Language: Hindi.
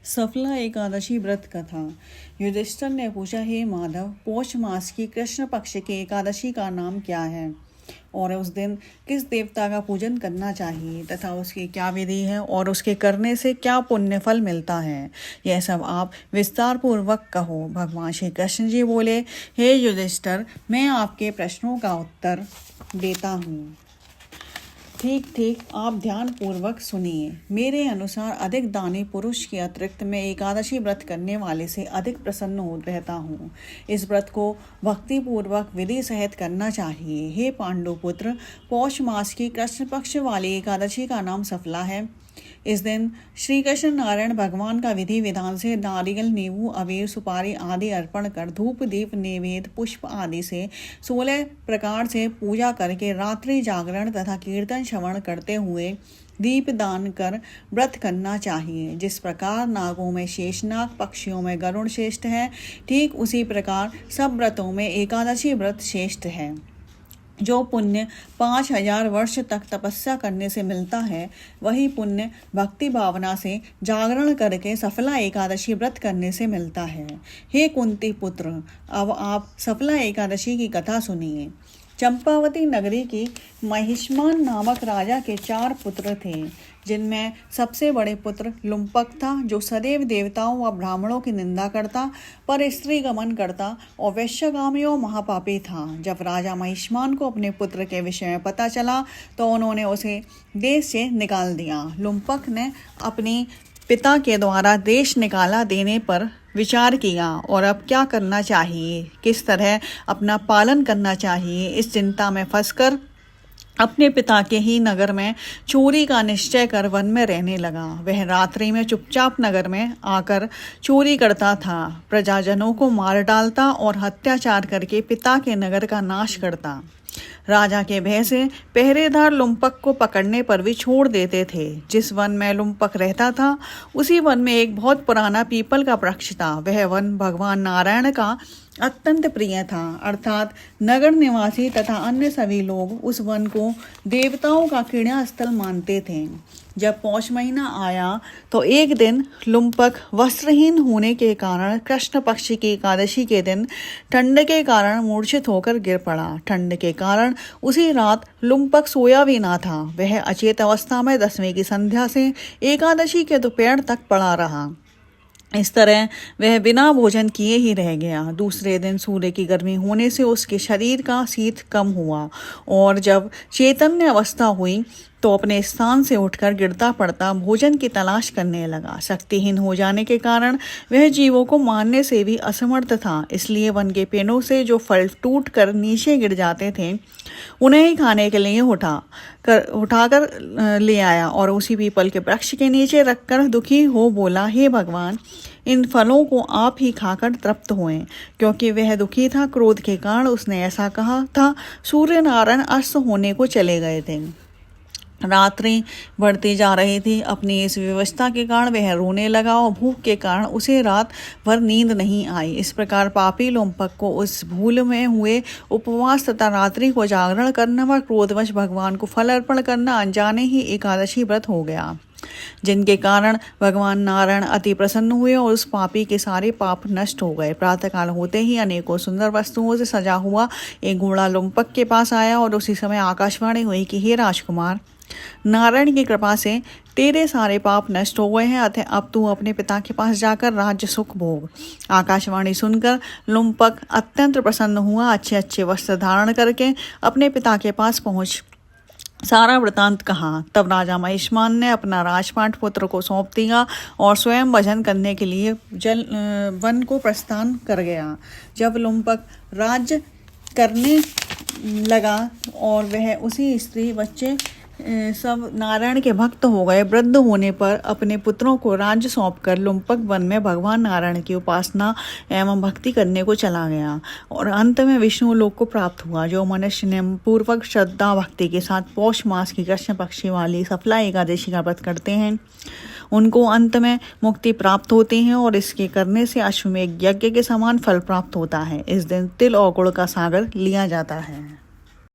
सफला एकादशी व्रत कथा। युधिष्ठिर ने पूछा, हे माधव, पौष मास की कृष्ण पक्ष की एकादशी का नाम क्या है और उस दिन किस देवता का पूजन करना चाहिए तथा उसकी क्या विधि है और उसके करने से क्या पुण्य फल मिलता है, यह सब आप विस्तार पूर्वक कहो। भगवान श्री कृष्ण जी बोले, हे युधिष्ठिर, मैं आपके प्रश्नों का उत्तर देता हूँ। ठीक ठीक, आप ध्यान पूर्वक सुनिए। मेरे अनुसार अधिक दानी पुरुष के अतिरिक्त मैं एकादशी व्रत करने वाले से अधिक प्रसन्न हो रहता हूँ। इस व्रत को भक्ति पूर्वक विधि सहित करना चाहिए। हे पांडुपुत्र, पौष मास की कृष्ण पक्ष वाली एकादशी का नाम सफला है। इस दिन श्री कृष्ण नारायण भगवान का विधि विधान से नारियल, नींबू, अबीर, सुपारी आदि अर्पण कर धूप, दीप, नैवेद्य, पुष्प आदि से 16 प्रकार से पूजा करके रात्रि जागरण तथा कीर्तन श्रवण करते हुए दीप दान कर व्रत करना चाहिए। जिस प्रकार नागों में शेषनाग, पक्षियों में गरुड़ श्रेष्ठ है, ठीक उसी प्रकार सब व्रतों में एकादशी व्रत श्रेष्ठ है। जो पुण्य 5000 वर्ष तक तपस्या करने से मिलता है, वही पुण्य भक्ति भावना से जागरण करके सफला एकादशी व्रत करने से मिलता है। हे कुंती पुत्र, अब आप सफला एकादशी की कथा सुनिए। चंपावती नगरी की महिष्मान नामक राजा के 4 पुत्र थे, जिनमें सबसे बड़े पुत्र लुम्पक था, जो सदैव देवताओं व ब्राह्मणों की निंदा करता, पर स्त्री गमन करता और वैश्यगामी और महापापी था। जब राजा महिष्मान को अपने पुत्र के विषय में पता चला तो उन्होंने उसे देश से निकाल दिया। लुम्पक ने अपनी पिता के द्वारा देश निकाला देने पर विचार किया और अब क्या करना चाहिए, किस तरह अपना पालन करना चाहिए, इस चिंता में फंसकर अपने पिता के ही नगर में चोरी का निश्चय कर वन में रहने लगा। वह रात्रि में चुपचाप नगर में आकर चोरी करता था, प्रजाजनों को मार डालता और अत्याचार करके पिता के नगर का नाश करता। राजा के भय से पहरेदार लुम्पक को पकड़ने पर भी छोड़ देते थे। जिस वन में लुम्पक रहता था, उसी वन में एक बहुत पुराना पीपल का वृक्ष था। वह वन भगवान नारायण का अत्यंत प्रिय था, अर्थात नगर निवासी तथा अन्य सभी लोग उस वन को देवताओं का क्रीड़ा स्थल मानते थे। जब पौष महीना आया तो एक दिन लुम्पक वस्त्रहीन होने के कारण कृष्ण पक्ष की एकादशी के दिन ठंड के कारण मूर्छित होकर गिर पड़ा। ठंड के कारण उसी रात लुम्पक सोया भी ना था। वह अचेत अवस्था में 10वीं की संध्या से एकादशी के दोपहर तक पड़ा रहा। इस तरह वह बिना भोजन किए ही रह गया। दूसरे दिन सूर्य की गर्मी होने से उसके शरीर का शीत कम हुआ और जब चैतन्य अवस्था हुई तो अपने स्थान से उठकर गिरता पड़ता भोजन की तलाश करने लगा। शक्तिहीन हो जाने के कारण वह जीवों को मारने से भी असमर्थ था, इसलिए वन के पेड़ों से जो फल टूट कर नीचे गिर जाते थे, उन्हें ही खाने के लिए उठाकर ले आया और उसी पीपल के वृक्ष के नीचे रखकर दुखी हो बोला, हे भगवान, इन फलों को आप ही खाकर तृप्त हुए। क्योंकि वह दुखी था, क्रोध के कारण उसने ऐसा कहा था। सूर्य नारायण अस्त होने को चले गए थे। रात्रि बढ़ती जा रही थी। अपनी इस व्यवस्था के कारण वह रोने लगा और भूख के कारण उसे रात भर नींद नहीं आई। इस प्रकार पापी लुम्पक को उस भूल में हुए उपवास तथा रात्रि को जागरण करना व क्रोधवश भगवान को फल अर्पण करना अनजाने ही एकादशी व्रत हो गया, जिनके कारण भगवान नारायण अति प्रसन्न हुए और उस पापी के सारे पाप नष्ट हो गए। प्रातःकाल होते ही अनेकों सुंदर वस्तुओं से सजा हुआ एक घोड़ा लुम्पक के पास आया और उसी समय आकाशवाणी हुई कि हे राजकुमार, नारायण की कृपा से तेरे सारे पाप नष्ट हो गए हैं, अतः अब तू अपने पिता के पास जाकर राज्य सुख भोग। आकाशवाणी सुनकर लुम्पक अत्यंत प्रसन्न हुआ। अच्छे अच्छे वस्त्र धारण करके अपने पिता के पास पहुंच सारा वृतांत कहा। तब राजा महिष्मान ने अपना राजपाट पुत्र को सौंप दिया और स्वयं भजन करने के लिए वन को प्रस्थान कर गया। जब लुम्पक राज्य करने लगा और वह उसी स्त्री बच्चे सब नारायण के भक्त हो गए, वृद्ध होने पर अपने पुत्रों को राज्य सौंपकर लुम्पक वन में भगवान नारायण की उपासना एवं भक्ति करने को चला गया और अंत में विष्णु लोक को प्राप्त हुआ। जो मनुष्य ने पूर्वक श्रद्धा भक्ति के साथ पौष मास की कृष्ण पक्षी वाली सफला एकादशी का व्रत करते हैं, उनको अंत में मुक्ति प्राप्त होती है और इसके करने से अश्वमेध यज्ञ के समान फल प्राप्त होता है। इस दिन तिल और गुड़ का सागर लिया जाता है।